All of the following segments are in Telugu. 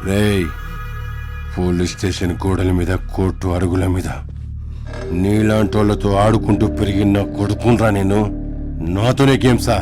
రేయ్, పోలీస్ స్టేషన్ గోడల మీద, కోర్టు అరుగుల మీద నీలాంటి వాళ్ళతో ఆడుకుంటూ పెరిగిన కొడుకునరా నేను. నాతోనే గేమ్సా?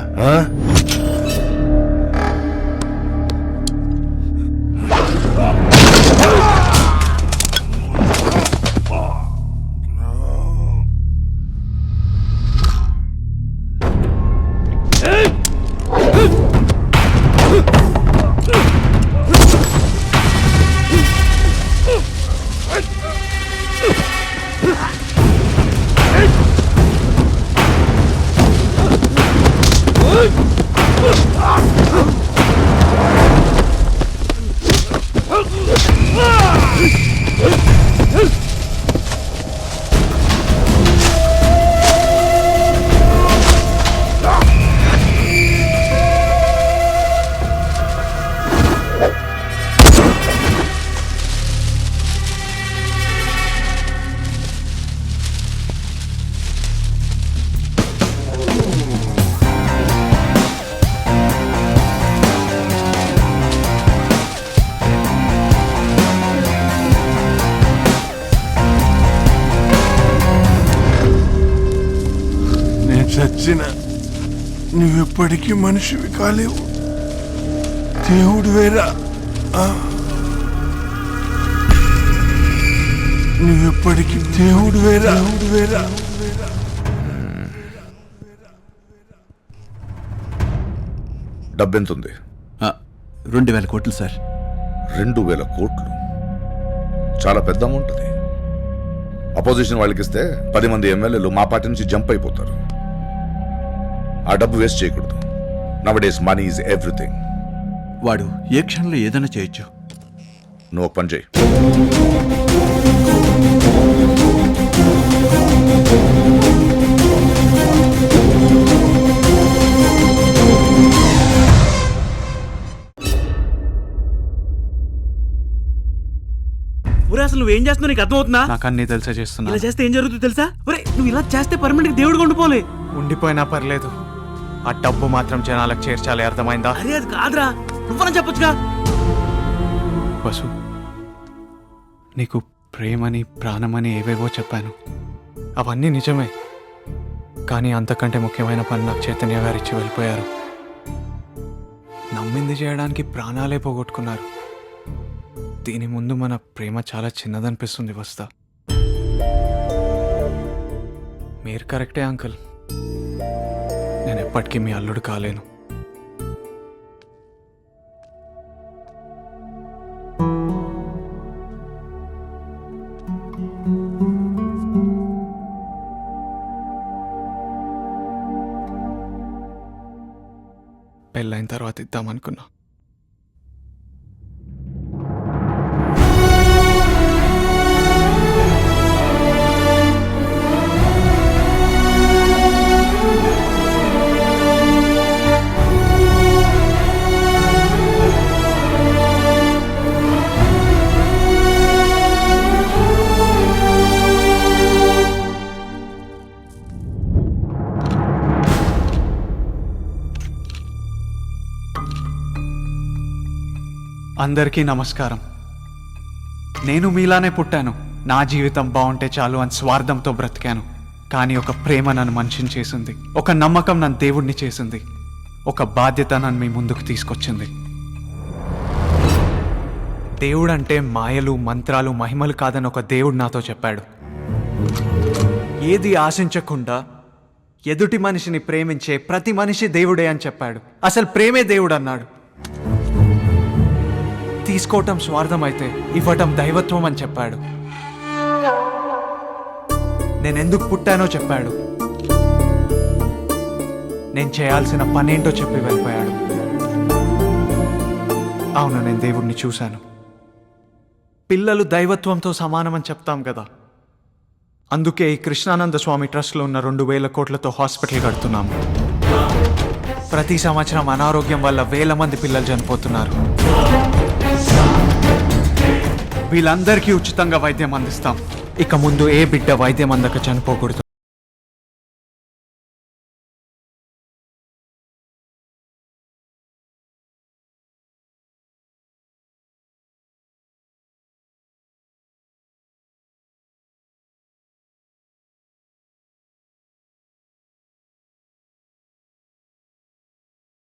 చచ్చిన నువ్వెప్పటికీ మనిషివి కాలేవు. దేవుడు వేరా. నువ్వెప్పటికీ దేవుడు వేరా. డబ్బెంతుంది? 2000 కోట్లు సార్. 2000 కోట్లు చాలా పెద్ద అమౌంట్. అది అపోజిషన్ వాళ్ళకి ఇస్తే 10 మంది ఎమ్మెల్యేలు మా పార్టీ నుంచి జంప్ అయిపోతారు. ఆ డబ్బు వేస్ట్ చేయకూడదు. నవడేస్ మనీ ఈజ్ ఎవ్రీథింగ్. వాడు ఏ క్షణంలో ఏదైనా చేయొచ్చు. నువ్వు ఒక పని చేయి. అసలు నువ్వేం చేస్తున్నావు నీకు అర్థమవుతుందా? నాకు అన్నీ తెలిసే చేస్తున్నా. ఇలా చేస్తే ఏం జరుగుతుందో తెలుసా? నువ్వు ఇలా చేస్తే పర్మనెంట్ దేవుడిగా ఉండిపోలే. ఉండిపోయినా పర్లేదు, ఆ డబ్బు మాత్రం జనాలకు చేర్చాలి. అర్థమైందా? అరే అది కాదురా, నువ్వని చెప్పొచ్చుగా. వసు, నీకు ప్రేమని ప్రాణమని ఏవేవో చెప్పాను. అవన్నీ నిజమే, కానీ అంతకంటే ముఖ్యమైన పని నాకు చైతన్య గారు ఇచ్చి వెళ్ళిపోయారు. నమ్మింది చేయడానికి ప్రాణాలే పోగొట్టుకున్నారు. దీని ముందు మన ప్రేమ చాలా చిన్నదనిపిస్తుంది. వస్తా, మీరు కరెక్టే అంకుల్. నేను ఎప్పటికీ మీ అల్లుడు కాలేను. పెళ్ళైన తర్వాత ఇద్దామనుకున్నా. అందరికీ నమస్కారం. నేను మీలానే పుట్టాను. నా జీవితం బాగుంటే చాలు అని స్వార్థంతో బ్రతికాను. కానీ ఒక ప్రేమ నన్ను మనిషిని చేసింది, ఒక నమ్మకం నన్ను దేవుడిని చేసింది, ఒక బాధ్యత నన్ను మీ ముందుకు తీసుకొచ్చింది. దేవుడు అంటే మాయలు, మంత్రాలు, మహిమలు కాదని ఒక దేవుడు నాతో చెప్పాడు. ఏది ఆశించకుండా ఎదుటి మనిషిని ప్రేమించే ప్రతి మనిషి దేవుడే అని చెప్పాడు. అసలు ప్రేమే దేవుడు అన్నాడు. తీసుకోవటం స్వార్థం అయితే ఇవ్వటం దైవత్వం అని చెప్పాడు. నేనెందుకు పుట్టానో చెప్పాడు. నేను చేయాల్సిన పనేంటో చెప్పి వెళ్ళిపోయాడు. అవును, నేను దేవుడిని చూశాను. పిల్లలు దైవత్వంతో సమానమని చెప్తాం కదా. అందుకే ఈ కృష్ణానంద స్వామి ట్రస్ట్లో ఉన్న 2000 కోట్లతో హాస్పిటల్ కడుతున్నాము. ప్రతి సంవత్సరం అనారోగ్యం వల్ల 1000 మంది పిల్లలు చనిపోతున్నారు. వీళ్ళందరికీ ఉచితంగా వైద్యం అందిస్తాం. ఇక ముందు ఏ బిడ్డ వైద్యం అందక చనిపోకూడదు.